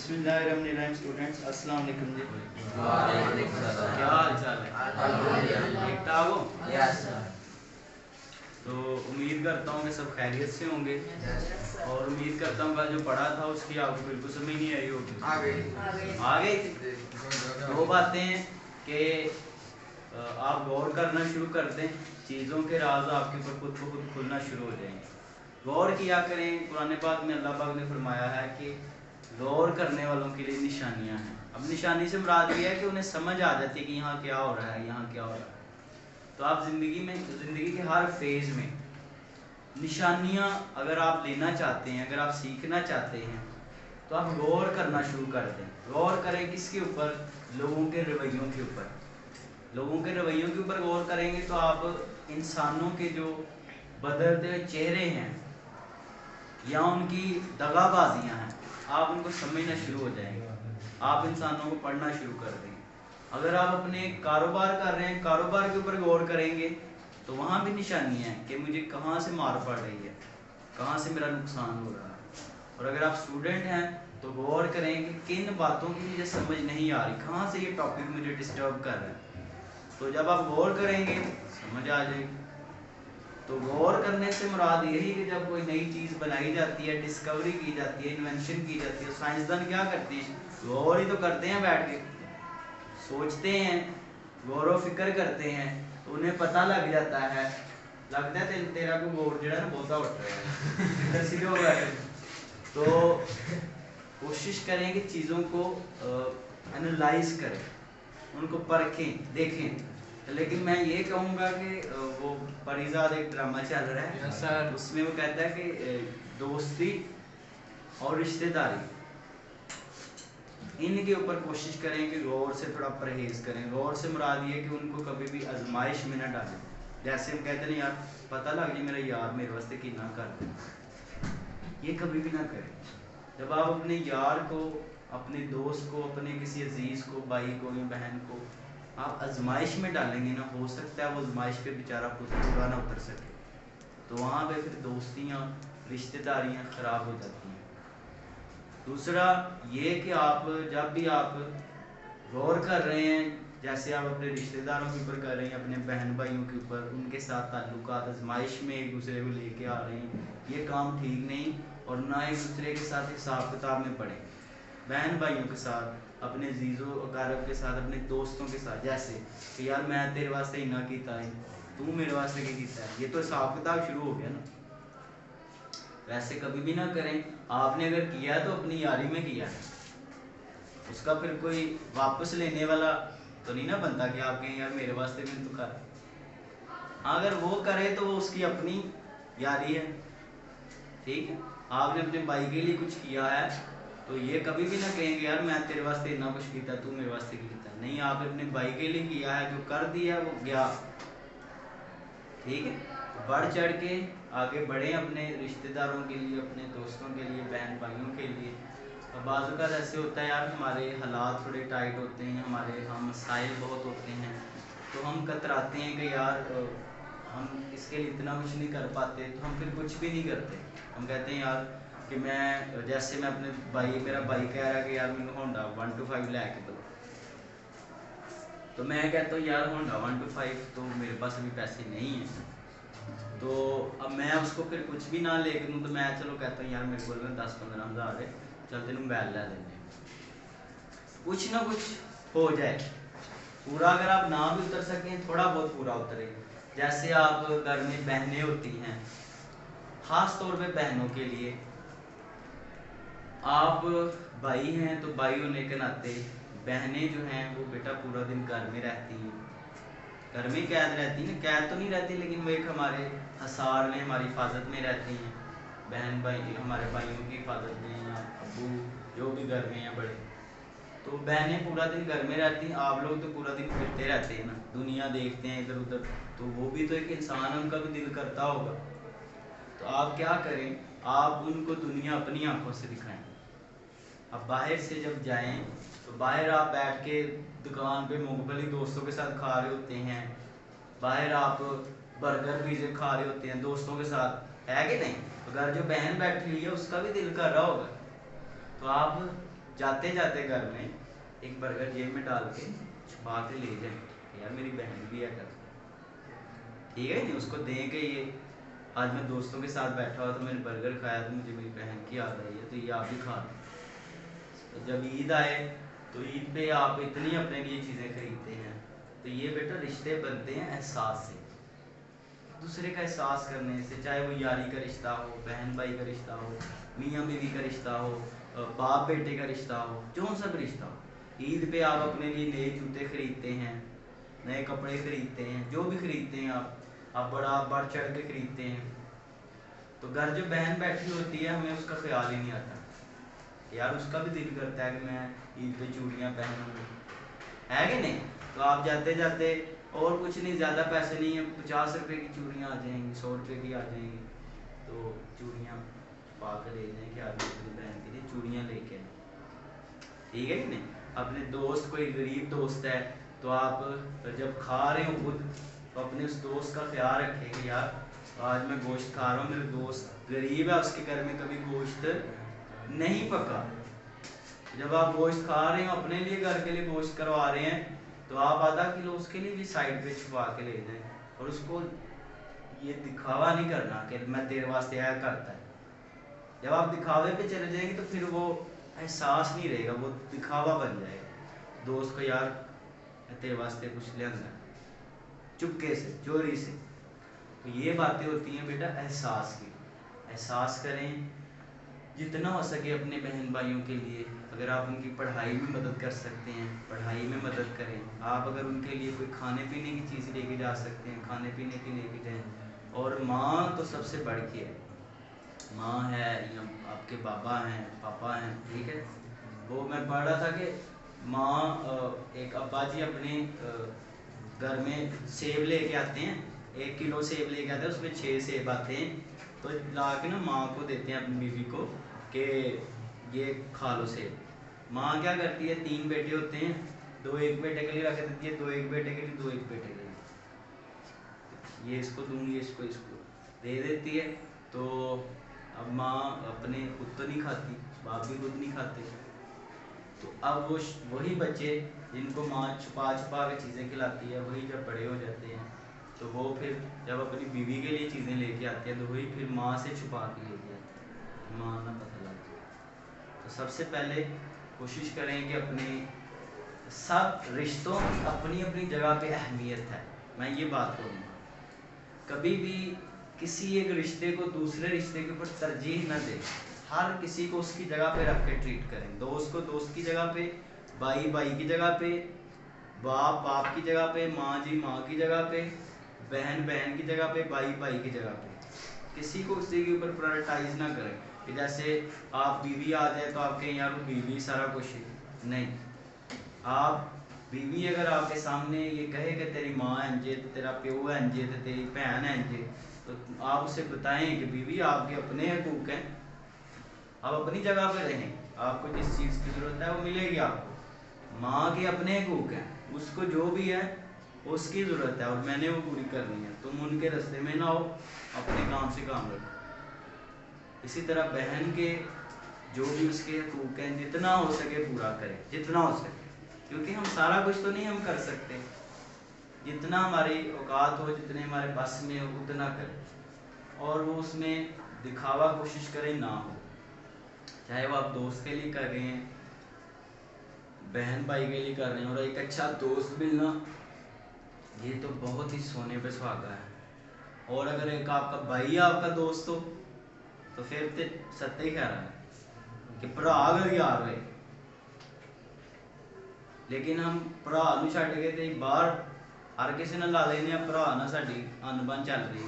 बिस्मिल्लाहिर्रहमानिर्रहीम स्टूडेंट्स, अस्सलाम वालेकुम जी। क्या हाल चाल है? ठीक ठाक हो? तो उम्मीद करता हूँ कि सब खैरियत से होंगे और उम्मीद करता हूँ कल जो पढ़ा था उसकी आपको बिल्कुल समझ नहीं आई होगी। आ गई थी। दो बातें हैं कि आप गौर करना शुरू कर दें, चीज़ों के राज आपके ऊपर खुद ब खुद खुलना शुरू हो जाएंगे। गौर किया करें। कुरान पाक में अल्लाह पाक ने फरमाया है कि गौर करने वालों के लिए निशानियां हैं। अब निशानी से मुराद ये है कि उन्हें समझ आ जाती है कि यहाँ क्या हो रहा है, यहाँ क्या हो रहा है। तो आप ज़िंदगी के हर फेज़ में निशानियाँ अगर आप लेना चाहते हैं, अगर आप सीखना चाहते हैं, तो आप गौर करना शुरू कर दें। गौर करें किसके ऊपर? लोगों के रवैयों के ऊपर। लोगों के रवैयों के ऊपर गौर करेंगे तो आप इंसानों के जो बदलते हुए चेहरे हैं या उनकी दगाबाजियाँ हैं, आप उनको समझना शुरू हो जाएंगे। आप इंसानों को पढ़ना शुरू कर देंगे। अगर आप अपने कारोबार कर रहे हैं, कारोबार के ऊपर गौर करेंगे तो वहाँ भी निशानियाँ हैं कि मुझे कहाँ से मार पड़ रही है, कहाँ से मेरा नुकसान हो रहा है। और अगर आप स्टूडेंट हैं तो गौर करें कि किन बातों की मुझे समझ नहीं आ रही, कहाँ से ये टॉपिक मुझे डिस्टर्ब कर रहा है। तो जब आप गौर करेंगे समझ आ जाएगी। तो गौर करने से मुराद यही कि जब कोई नई चीज़ बनाई जाती है, डिस्कवरी की जाती है, इन्वेंशन की जाती है, साइंसदान क्या करते हैं? गौर ही तो करते हैं, बैठ के सोचते हैं, गौर व फिक्र करते हैं, तो उन्हें पता लग जाता है, लगता है तेरा को गौर जो है ना बहुत उठ रहा है। तो कोशिश करें कि चीज़ों को एनालाइज करें, उनको परखें, देखें। लेकिन मैं ये कहूँगा कि वो परिज़ाद एक ड्रामा चल रहा है, उसमें वो कहता है कि दोस्ती और रिश्तेदारी, इनके ऊपर कोशिश करें कि गौर से थोड़ा परहेज़ करें। गौर से मुराद ये कि उनको कभी भी आजमाइश में न डालें। जैसे हम कहते हैं यार पता लग जाए मेरा यार मेरे वास्ते कि ना कर दे, ये कभी भी ना करें। जब आप अपने यार को, अपने दोस्त को, अपने किसी अजीज़ को, भाई को या बहन को आप आजमाइश में डालेंगे ना, हो सकता है वो आजमाइश पे बेचारा खुद पूरा ना उतर सके, तो वहाँ पे फिर दोस्तियाँ, रिश्तेदारियाँ ख़राब हो जाती हैं। दूसरा ये कि आप जब भी आप गौर कर रहे हैं, जैसे आप अपने रिश्तेदारों के ऊपर कर रहे हैं, अपने बहन भाइयों के ऊपर, उनके साथ ताल्लुकात आजमाइश में एक दूसरे को लेके आ रहे हैं, ये काम ठीक नहीं। और ना एक दूसरे के साथ हिसाब किताब में पड़े। बहन भाइयों के साथ, अपने अजीज़ों अकारब के साथ, अपने दोस्तों के साथ, जैसे कि यार मैं तेरे वास्ते इन्ना कीता है, तू मेरे वास्ते क्या कीता है, ये तो हिसाब किताब शुरू हो गया ना। वैसे कभी भी ना करें। आपने अगर किया है तो अपनी यारी में किया है, उसका फिर कोई वापस लेने वाला तो नहीं ना बनता कि आप कहें यार मेरे वास्ते भी तो कर। हाँ, अगर वो करे तो वो उसकी अपनी यारी है, ठीक है। आपने अपने भाई के लिए कुछ किया है तो ये कभी भी ना कहेंगे यार मैं तेरे वास्ते इतना कुछ किया, तू मेरे वास्ते किया। नहीं, आपने अपने भाई के लिए किया है, जो कर दिया वो गया, ठीक है। तो बढ़ चढ़ के आगे बढ़ें अपने रिश्तेदारों के लिए, अपने दोस्तों के लिए, बहन भाइयों के लिए। और बाज़ औक़ात ऐसे होता है यार हमारे हालात थोड़े टाइट होते हैं, हमारे हम मसाइल बहुत होते हैं, तो हम कतराते हैं कि यार हम इसके लिए इतना कुछ नहीं कर पाते, तो हम फिर कुछ भी नहीं करते। हम कहते हैं यार कि मैं, जैसे मैं अपने भाई, मेरा भाई कह रहा है कि यार मैंने होंडा 125 लै के दो, तो मैं कहता हूँ यार होंडा 125 तो मेरे पास अभी पैसे नहीं हैं। तो अब मैं उसको फिर कुछ भी ना लेके दूँ, तो मैं चलो कहता हूँ यार मेरे को 10-15 हज़ार है, चल तेन मोबाइल लै देने, कुछ ना कुछ हो जाए। पूरा अगर आप ना भी उतर सकें, थोड़ा बहुत पूरा उतरे। जैसे आप घर में बहनें होती हैं, ख़ास तौर पे बहनों के लिए, आप भाई हैं तो भाई होने के नाते बहनें जो हैं वो बेटा पूरा दिन घर में रहती हैं, घर में कैद रहती हैं। कैद तो नहीं रहती लेकिन वो एक हमारे हसार में, हमारी हिफाजत में रहती हैं। बहन भाई हमारे भाइयों की हिफाजत में, या अबू जो भी घर में हैं बड़े, तो बहनें पूरा दिन घर में रहती हैं। आप लोग तो पूरा दिन फिरते रहते हैं ना, दुनिया देखते हैं इधर उधर, तो वो भी तो एक इंसान है, उनका भी दिल करता होगा। तो आप क्या करें, आप उनको दुनिया अपनी आंखों से दिखाएं। अब बाहर से जब जाएं तो बाहर आप बैठ के दुकान पे मूंगफली दोस्तों के साथ खा रहे होते हैं, बाहर आप बर्गर पिज़्ज़ा खा रहे होते हैं दोस्तों के साथ, है कि नहीं? तो घर जो बहन बैठी हुई है उसका भी दिल कर रहा होगा। तो आप जाते जाते घर में एक बर्गर जेब में डाल के छुपा के ले जाएं, यार मेरी बहन भी है कर, ठीक है नहीं, उसको दें कि ये आज मैं दोस्तों के साथ बैठा हुआ तो मैंने बर्गर खाया तो मुझे मेरी बहन की याद आई है, तो ये आप भी खा लें। तो जब ईद आए तो ईद पे आप इतनी अपने लिए चीज़ें खरीदते हैं, तो ये बेटा रिश्ते बनते हैं एहसास से, दूसरे का एहसास करने से, चाहे वो यारी का रिश्ता हो, बहन भाई का रिश्ता हो, मियाँ बीवी का रिश्ता हो, बाप बेटे का रिश्ता हो, जो सा भी रिश्ता हो। ईद पे आप अपने लिए नए जूते खरीदते हैं, नए कपड़े खरीदते हैं, जो भी खरीदते हैं आप बड़ा बढ़ चढ़ के खरीदते हैं। तो घर जो बहन बैठी होती है हमें उसका ख्याल ही नहीं आता, यार उसका भी दिल करता है कि मैं ईद पे चूड़ियाँ पहनूँ, है कि नहीं। तो आप जाते जाते और कुछ नहीं, ज़्यादा पैसे नहीं है, 50 रुपये की चूड़ियाँ आ जाएंगी, 100 रुपये की आ जाएंगी, तो चूड़ियाँ पा कर ले जाएँ कि आप अपनी बहन के लिए चूड़ियाँ लेके आए, ठीक है कि नहीं। अपने दोस्त, कोई गरीब दोस्त है तो आप जब खा रहे हो खुद, तो अपने उस दोस्त का ख्याल रखें कि यार आज मैं गोश्त खा रहा हूँ, मेरे दोस्त गरीब है, उसके घर में कभी गोश्त नहीं पका। जब आप गोश्त खा रहे हो, अपने लिए घर के लिए गोश्त करवा रहे हैं, तो आप आधा किलो उसके लिए भी साइड पे छुपा के ले जाएं, और उसको ये दिखावा नहीं करना कि मैं तेरे वास्ते आया करता है। जब आप दिखावे पे चले जाएंगे तो फिर वो एहसास नहीं रहेगा, वो दिखावा बन जाएगा दोस्त को, यार तेरे वास्ते कुछ ले आना चुपके से, चोरी से। तो ये बातें होती हैं बेटा एहसास की। एहसास करें जितना हो सके अपने बहन भाइयों के लिए। अगर आप उनकी पढ़ाई में मदद कर सकते हैं, पढ़ाई में मदद करें। आप अगर उनके लिए कोई खाने पीने की चीज़ लेके जा सकते हैं, खाने पीने की लेके जाएं। और माँ तो सबसे बढ़ के है, माँ है या आपके बाबा हैं, पापा हैं, ठीक है। वो मैं पढ़ रहा था कि माँ, एक अब्बा जी अपने घर में सेब लेके आते हैं, 1 किलो सेब लेके आते हैं, उसमें 6 सेब आते हैं, तो ला के ना माँ को देते हैं, अपनी बीवी को, कि ये खा लो सेब। माँ क्या करती है, 3 बेटे होते हैं, 2 एक बेटे के लिए रख देती है, 2 एक बेटे के लिए, 2 एक बेटे के लिए, ये इसको दूंगी, इसको दे देती है। तो अब माँ अपने खुद तो नहीं खाती, बाप भी खुद नहीं खाते, तो अब वही बच्चे जिनको माँ छुपा छुपा के चीज़ें खिलाती है, वही जब बड़े हो जाते हैं तो वो फिर जब अपनी बीवी के लिए चीज़ें लेके आते हैं तो वही फिर माँ से छुपा के लेके आते हैं, माँ ना पता लग जाए। तो सबसे पहले कोशिश करें कि अपने सब रिश्तों की अपनी अपनी जगह पे अहमियत है। मैं ये बात करूँगा, कभी भी किसी एक रिश्ते को दूसरे रिश्ते के ऊपर तरजीह न दें, हर किसी को उसकी जगह पे रख के ट्रीट करें। दोस्त को दोस्त की जगह पे, भाई भाई की जगह पे, बाप बाप की जगह पे, माँ जी माँ की जगह पे, बहन बहन की जगह पे, भाई भाई की जगह पे। किसी को उसी के ऊपर प्रायोरिटाइज ना करें कि जैसे आप बीवी आ जाए तो आप कहें यार वो बीवी सारा कुछ है, नहीं। आप बीवी अगर आपके सामने ये कहे कि तेरी माँ है इंजे, तेरा प्यो है इंजे, तेरी बहन है इंजे, तो आप उसे बताएं कि बीवी आपके अपने हकूक़ हैं, आप अपनी जगह पे रहें, आपको जिस चीज़ की ज़रूरत है वो मिलेगी आपको। माँ के अपने हकूक़ हैं, उसको जो भी है उसकी ज़रूरत है और मैंने वो पूरी करनी है, तुम उनके रास्ते में ना हो, अपने काम से काम रखो। इसी तरह बहन के जो भी उसके हकूक़ हैं जितना हो सके पूरा करें, जितना हो सके, क्योंकि हम सारा कुछ तो नहीं हम कर सकते, जितना हमारी औकात हो, जितने हमारे बस में हो उतना करें। और वो उसमें दिखावा कोशिश करें ना हो, चाहे वो आप दोस्त के लिए कर रहे हैं, बहन भाई के लिए कर रहे हैं। और एक अच्छा दोस्त मिलना ये तो बहुत ही सोने पे सुहागा है। और अगर एक आपका भाई आपका दोस्त हो तो फिर तो सत्य ही कह रहा है कि भरा अगर यार है, लेकिन हम भरा नूं छड्ड के ते बाहर हर किसी ने ला लेने भरा ना, साडी अनबन चल रही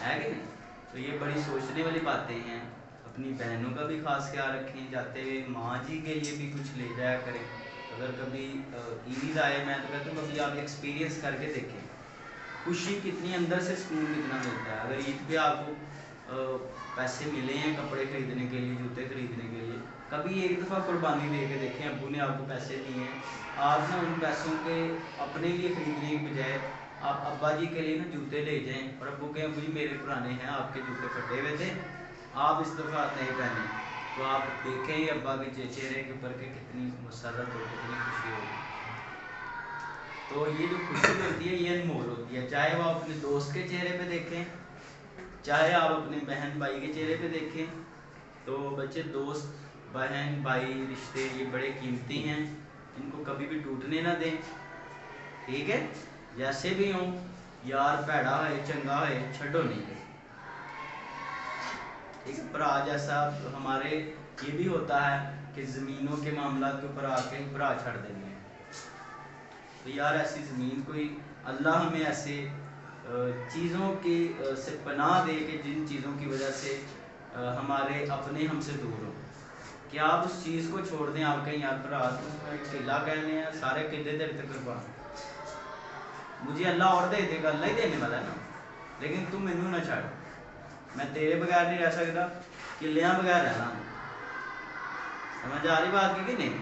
है कि नहीं। तो ये बड़ी सोचने वाली बातें हैं। अपनी बहनों का भी खास ख्याल रखें, जाते हुए माँ जी के लिए भी कुछ ले जाया करें। अगर कभी ईद आए, मैं तो कहता हूँ कभी आप एक्सपीरियंस करके देखें, खुशी कितनी, अंदर से सुकून कितना मिलता है। अगर ईद पे आपको पैसे मिले हैं कपड़े खरीदने के लिए, जूते खरीदने के लिए, कभी एक दफ़ा कुर्बानी दे के देखें, अब्बू ने आपको पैसे दिए हैं, आप ना उन पैसों के अपने लिए खरीदने की बजाय आप अब्बा जी के लिए ना जूते ले जाएं और अब्बू कहें अब्बू जी मेरे पुराने हैं, आपके जूते फटे हुए थे, आप इस दफ़ा नहीं पहने, تو آپ دیکھیں ابا کے چہرے کے اوپر کہ کتنی مسرت ہو، کتنی خوشی ہوگی۔ تو یہ جو خوشی ہوتی ہے یہ انمول ہوتی ہے، چاہے وہ اپنے دوست کے چہرے پہ دیکھیں، چاہے آپ اپنے بہن بھائی کے چہرے پہ دیکھیں۔ تو بچے، دوست، بہن بھائی، رشتے یہ بڑے قیمتی ہیں، ان کو کبھی بھی ٹوٹنے نہ دیں، ٹھیک ہے؟ جیسے بھی ہوں، یار بھیڑا ہے چنگا ہے چھڈو نہیں دے، ٹھیک ہے؟ برا جیسا ہمارے یہ بھی ہوتا ہے کہ زمینوں کے معاملات کے اوپر آ کے برا چھڑ دیں گے، تو یار ایسی زمین کوئی اللہ ہمیں ایسے چیزوں کی سے پناہ دے کہ جن چیزوں کی وجہ سے ہمارے اپنے ہم سے دور ہوں، کہ آپ اس چیز کو چھوڑ دیں، آپ کہیں یار برا قلعہ کہنے ہیں سارے قلعے تیرے تک قربان، مجھے اللہ اور دے دے گا، اللہ ہی دینے والا ہے نا، لیکن تم مینوں نہ چھڑ، میں تیرے بغیر نہیں رہ سکتا، قلعیاں بغیر رہنا، سمجھ آ رہی بات کی کہ نہیں؟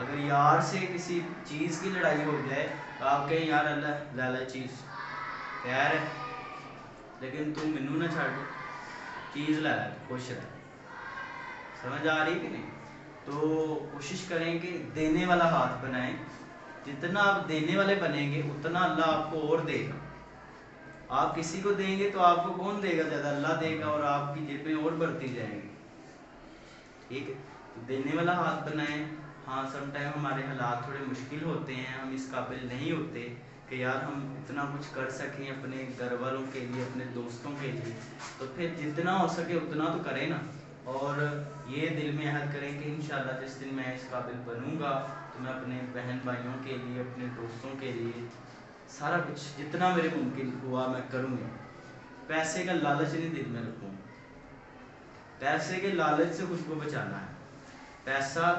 اگر یار سے کسی چیز کی لڑائی ہو جائے تو آپ کہیں یار اللہ لے لے چیز خیر ہے، لیکن تم مینوں نہ چھڑ، چیز لے لے خوش رہ، سمجھ آ رہی کہ نہیں؟ تو کوشش کریں کہ دینے والا ہاتھ بنائیں، جتنا آپ دینے والے بنیں گے اتنا اللہ آپ کو اور دے گا، آپ کسی کو دیں گے تو آپ کو کون دے گا زیادہ؟ اللہ دے گا، اور آپ کی جیبیں اور بڑھتی جائیں گی، ٹھیک ہے؟ تو دینے والا ہاتھ بنائیں۔ ہاں سم ٹائم ہمارے حالات تھوڑے مشکل ہوتے ہیں، ہم اس قابل نہیں ہوتے کہ یار ہم اتنا کچھ کر سکیں اپنے گھر والوں کے لیے، اپنے دوستوں کے لیے، تو پھر جتنا ہو سکے اتنا تو کریں نا، اور یہ دل میں عہد کریں کہ انشاءاللہ جس دن میں اس قابل بنوں گا تو میں اپنے بہن بھائیوں کے لیے، اپنے دوستوں کے لیے سارا کچھ جتنا میرے ممکن ہوا میں کروں گا، پیسے کا لالچ نہیں دل میں رکھوں، پیسے کے لالچ سے خود کو بچانا ہے، پیسہ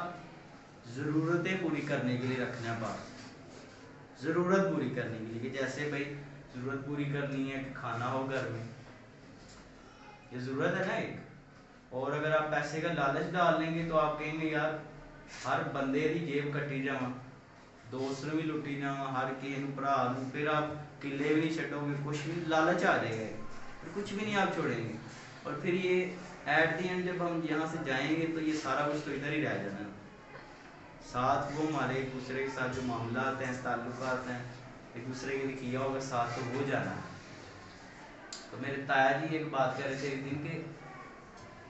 ضرورتیں پوری کرنے کے لیے رکھنا ہے، بات ضرورت پوری کرنے کے لیے، کہ جیسے بھائی ضرورت پوری کرنی ہے کہ کھانا ہو گھر میں، یہ ضرورت ہے نا ایک، اور اگر آپ پیسے کا لالچ ڈال لیں گے تو آپ کہیں گے یار ہر بندے کی جیب کٹی جاواں، دوست نے بھی لٹی جاواں، ہر کسی نے بھرا نوں، پھر آپ قلعے بھی نہیں چھڈو گے، کچھ بھی لالچ آ جائے گا، پھر کچھ بھی نہیں آپ چھوڑیں گے، اور پھر یہ ایٹ دی اینڈ جب ہم یہاں سے جائیں گے تو یہ سارا کچھ تو ادھر ہی رہ جانا ہے، ساتھ وہ ہمارے ایک دوسرے کے ساتھ جو معاملات ہیں، تعلقات ہیں، ایک دوسرے کے لیے کیا ہوگا ساتھ، تو وہ جانا ہے۔ تو میرے تایا جی ایک بات کہہ رہے تھے ایک دن کہ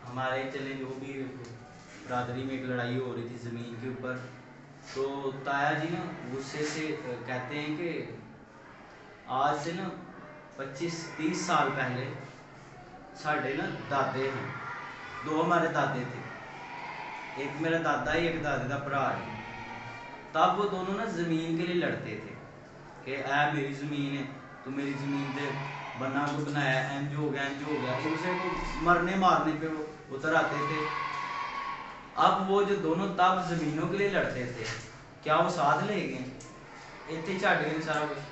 ہمارے چلے جو بھی برادری میں ایک لڑائی ہو رہی تھی زمین کے اوپر، تو تایا جی نا غصے سے کہتے ہیں کہ آج سے نا 25-30 سال پہلے ساڈے نا دادے ہیں، دو ہمارے دادے تھے، ایک میرا دادا ہی ایک دادے کا بھرا ہے، تب وہ دونوں نا زمین کے لیے لڑتے تھے کہ اے میری زمین ہے، تو میری زمین پہ بنا کو بنایا، انج ہو گیا انج ہو گیا، ایک دوسرے کو مرنے مارنے پہ وہ اتر آتے تھے۔ اب وہ جو دونوں تب زمینوں کے لیے لڑتے تھے، کیا وہ ساتھ لے گئے؟ اتنے چھڈ گئے سارا کچھ،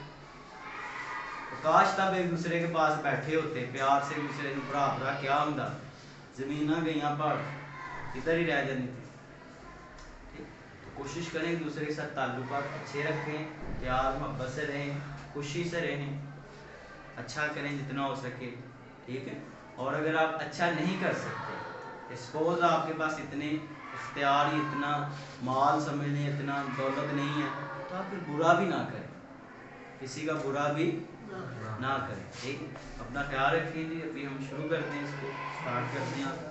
کاش تب ایک دوسرے کے پاس بیٹھے ہوتے، پیار سے ایک دوسرے کو بھرا بھرا کیا ہوندا، زمیناں گئیاں پہاڑ ادھر ہی رہ جانی تھی۔ کوشش کریں ایک دوسرے کے ساتھ تعلقات اچھے رکھیں، پیار محبت سے رہیں، خوشی سے رہیں، اچھا کریں جتنا ہو سکے، ٹھیک ہے؟ اور اگر آپ اچھا نہیں کر سکتے، سپوز آپ کے پاس اتنے اختیار، اتنا مال سمجھ لیں، اتنا دولت نہیں ہے، تو آپ پھر برا بھی نہ کریں، کسی کا برا بھی نہ کریں، ٹھیک ہے؟ اپنا خیال رکھیں جی، ابھی ہم شروع کرتے ہیں، اس کو اسٹارٹ کرتے ہیں آپ